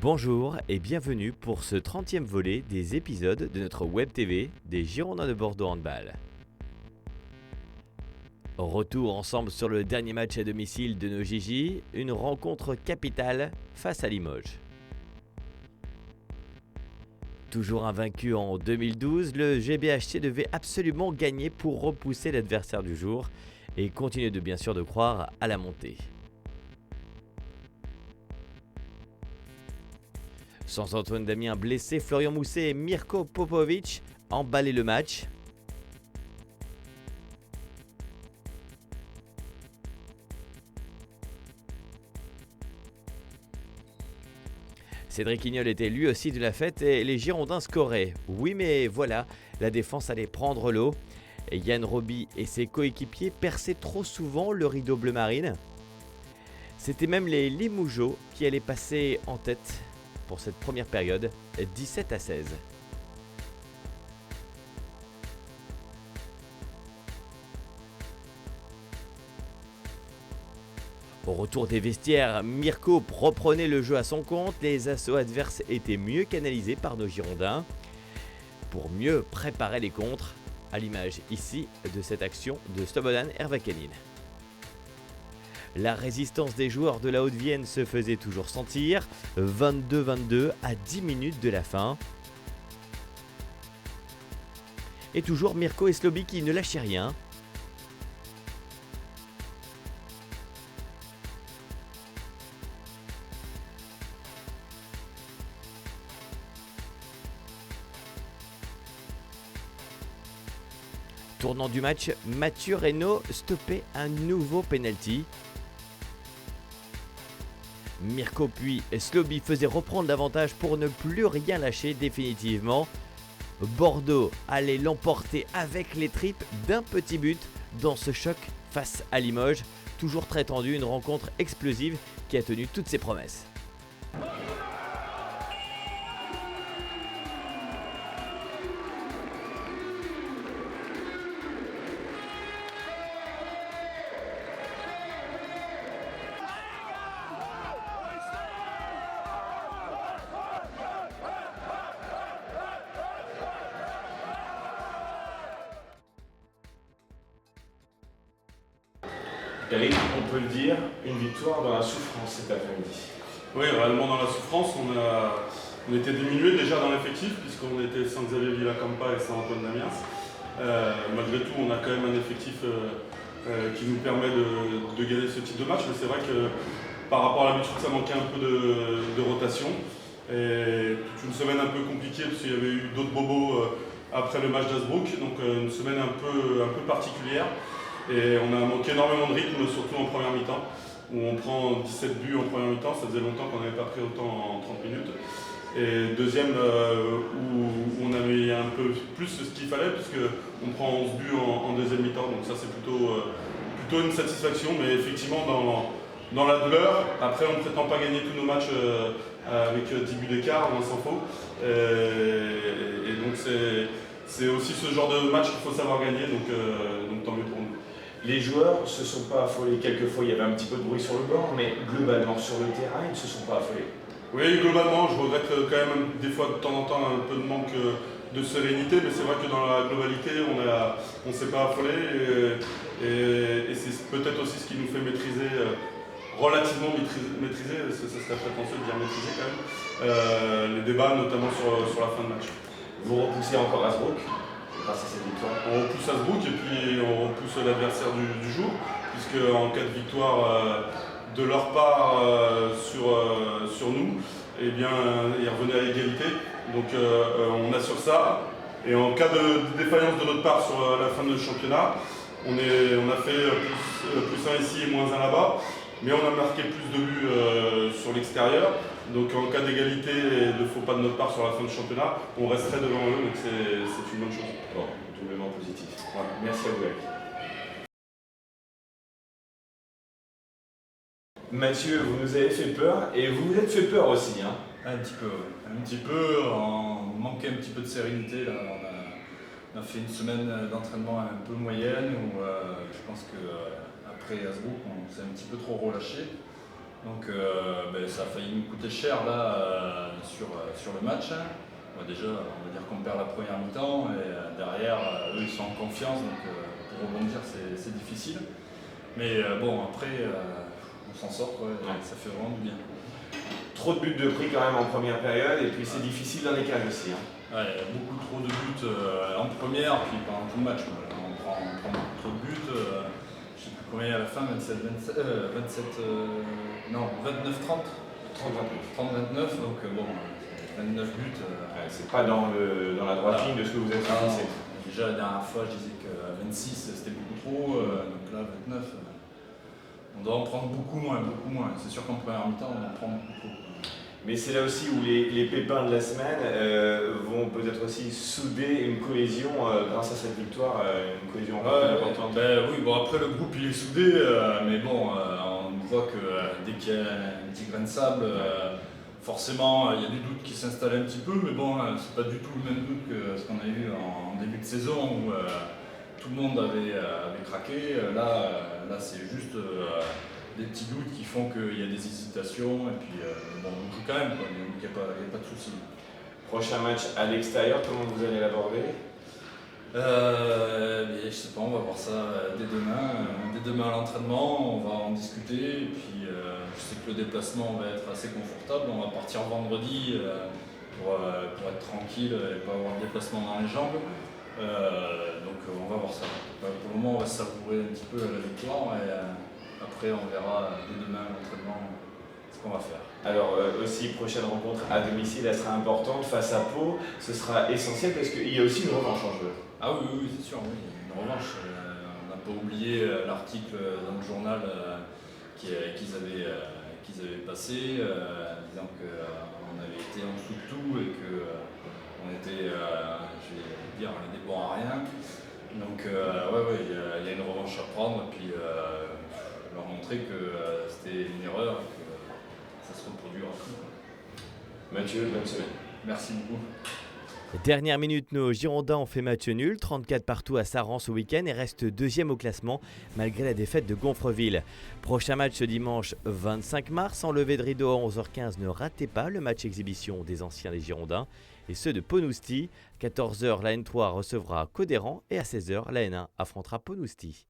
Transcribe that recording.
Bonjour et bienvenue pour ce 30e volet des épisodes de notre web TV des Girondins de Bordeaux Handball. Retour ensemble sur le dernier match à domicile de nos Gigi, une rencontre capitale face à Limoges. Toujours invaincu en 2012, le GBHC devait absolument gagner pour repousser l'adversaire du jour et continuer bien sûr de croire à la montée. Sans Antoine Damien blessé, Florian Mousset et Mirko Popovic emballaient le match. Cédric Ignol était lui aussi de la fête et les Girondins scoraient. Oui mais voilà, la défense allait prendre l'eau. Et Yann Roby et ses coéquipiers perçaient trop souvent le rideau bleu marine. C'était même les Limougeaux qui allaient passer en tête pour cette première période, 17-16. Au retour des vestiaires, Mirko reprenait le jeu à son compte, les assauts adverses étaient mieux canalisés par nos Girondins pour mieux préparer les contres, à l'image ici de cette action de Slobodan Ervakanin. La résistance des joueurs de la Haute-Vienne se faisait toujours sentir, 22-22 à 10 minutes de la fin. Et toujours Mirko et Sloby qui ne lâchaient rien. Tournant du match, Mathieu Reynaud stoppait un nouveau penalty. Mirko puis Sloby faisaient reprendre l'avantage pour ne plus rien lâcher définitivement. Bordeaux allait l'emporter avec les tripes d'un petit but dans ce choc face à Limoges. Toujours très tendu, une rencontre explosive qui a tenu toutes ses promesses. Eric, on peut le dire, une victoire dans la souffrance cet après-midi. Oui, réellement dans la souffrance, on était diminué déjà dans l'effectif puisqu'on était sans Xavier Villacampa et sans Antoine Damiens. Malgré tout, on a quand même un effectif qui nous permet de gagner ce type de match, mais c'est vrai que par rapport à l'habitude, ça manquait un peu de rotation. Et toute une semaine un peu compliquée parce qu'il y avait eu d'autres bobos après le match d'Asbrook, donc une semaine un peu particulière. Et on a manqué énormément de rythme, surtout en première mi-temps, où on prend 17 buts en première mi-temps, ça faisait longtemps qu'on n'avait pas pris autant en 30 minutes. Et deuxième, où on a mis un peu plus ce qu'il fallait, puisqu'on prend 11 buts en deuxième mi-temps, donc ça c'est plutôt une satisfaction, mais effectivement dans la douleur. Après on ne prétend pas gagner tous nos matchs avec 10 buts d'écart, on s'en faut. Et donc c'est aussi ce genre de match qu'il faut savoir gagner, donc tant mieux pour nous. Les joueurs ne se sont pas affolés. Quelquefois, il y avait un petit peu de bruit sur le banc, mais globalement, sur le terrain, ils ne se sont pas affolés. Oui, globalement, je regrette quand même des fois de temps en temps un peu de manque de sérénité, mais c'est vrai que dans la globalité, on ne s'est pas affolé et c'est peut-être aussi ce qui nous fait maîtriser, relativement maîtriser, ça serait prétentieux de dire maîtriser quand même, les débats, notamment sur la fin de match. Vous repoussez encore Asbrook grâce à cette victoire. On repousse Asbrook et puis on repousse l'adversaire du jour, puisque en cas de victoire de leur part sur nous, eh bien ils revenaient à égalité. Donc on assure ça. Et en cas de défaillance de notre part sur la fin de championnat, on a fait plus 1 ici et moins 1 là-bas, mais on a marqué plus de buts sur l'extérieur. Donc en cas d'égalité et de faux pas de notre part sur la fin du championnat, on resterait devant eux, donc c'est une bonne chose. Bon, doublement positif. Voilà. Merci à vous, Eric. Mathieu, vous nous avez fait peur et vous vous êtes fait peur aussi, hein? Un petit peu, ouais. Un petit peu, on manquait un petit peu de sérénité là. On a fait une semaine d'entraînement un peu moyenne où je pense qu'après Asbrook, on s'est un petit peu trop relâché. Donc ça a failli nous coûter cher là sur le match. Déjà, on va dire qu'on perd la première mi-temps et derrière, eux ils sont en confiance, donc pour rebondir c'est difficile. Mais après, on s'en sort, quoi, ça fait vraiment du bien. Trop de buts de pris quand même en première période, et puis c'est difficile dans les cages aussi. Ouais, beaucoup trop de buts en première, puis pendant tout le match. Quoi. On prend beaucoup trop de buts. Je sais plus combien à la fin, 29-30. 30-29, donc 29 buts. C'est pas dans la droite ligne de ce que vous êtes fixé. Déjà la dernière fois, je disais qu'à 26 c'était beaucoup trop, donc là 29. On doit en prendre beaucoup moins. C'est sûr qu'en première mi-temps, on en prend beaucoup trop. Mais c'est là aussi où les pépins de la semaine vont peut-être aussi souder une cohésion grâce à cette victoire, une cohésion importante. Oui, après le groupe il est soudé, mais on voit que dès qu'il y a un petit grain de sable, forcément il y a des doutes qui s'installent un petit peu, mais c'est pas du tout le même doute que ce qu'on a eu en début de saison où tout le monde avait craqué. Là c'est juste des petits doutes qui font qu'il y a des hésitations, et puis on joue quand même, quoi, donc il n'y a pas de souci. Prochain match à l'extérieur, comment vous allez l'aborder? Je sais pas, on va voir ça dès demain. Dès demain à l'entraînement, on va en discuter, et puis je sais que le déplacement va être assez confortable. On va partir vendredi pour être tranquille et pas avoir de déplacement dans les jambes. Donc on va voir ça. Pour le moment, on va savourer un petit peu la victoire, et après on verra dès demain à l'entraînement ce qu'on va faire. Alors aussi, prochaine rencontre à domicile, elle sera importante face à Pau. Ce sera essentiel parce qu'il y a aussi une revanche en jeu. Ah oui, c'est sûr, oui, une revanche. On n'a pas oublié l'article dans le journal qu'ils avaient passé, disant qu'on avait été en dessous de tout et qu'on était, je vais dire, des bons à rien. Donc il y a une revanche à prendre, et puis leur montrer que c'était une erreur et que ça se reproduira plus. Mathieu, bonne semaine. Merci beaucoup. Dernière minute, nos Girondins ont fait match nul, 34 partout à Saran ce week-end et restent deuxième au classement malgré la défaite de Gonfreville. Prochain match ce dimanche 25 mars, en levée de rideau à 11h15. Ne ratez pas le match exhibition des anciens des Girondins et ceux de Ponousti. 14h, la N3 recevra Codéran et à 16h, la N1 affrontera Ponousti.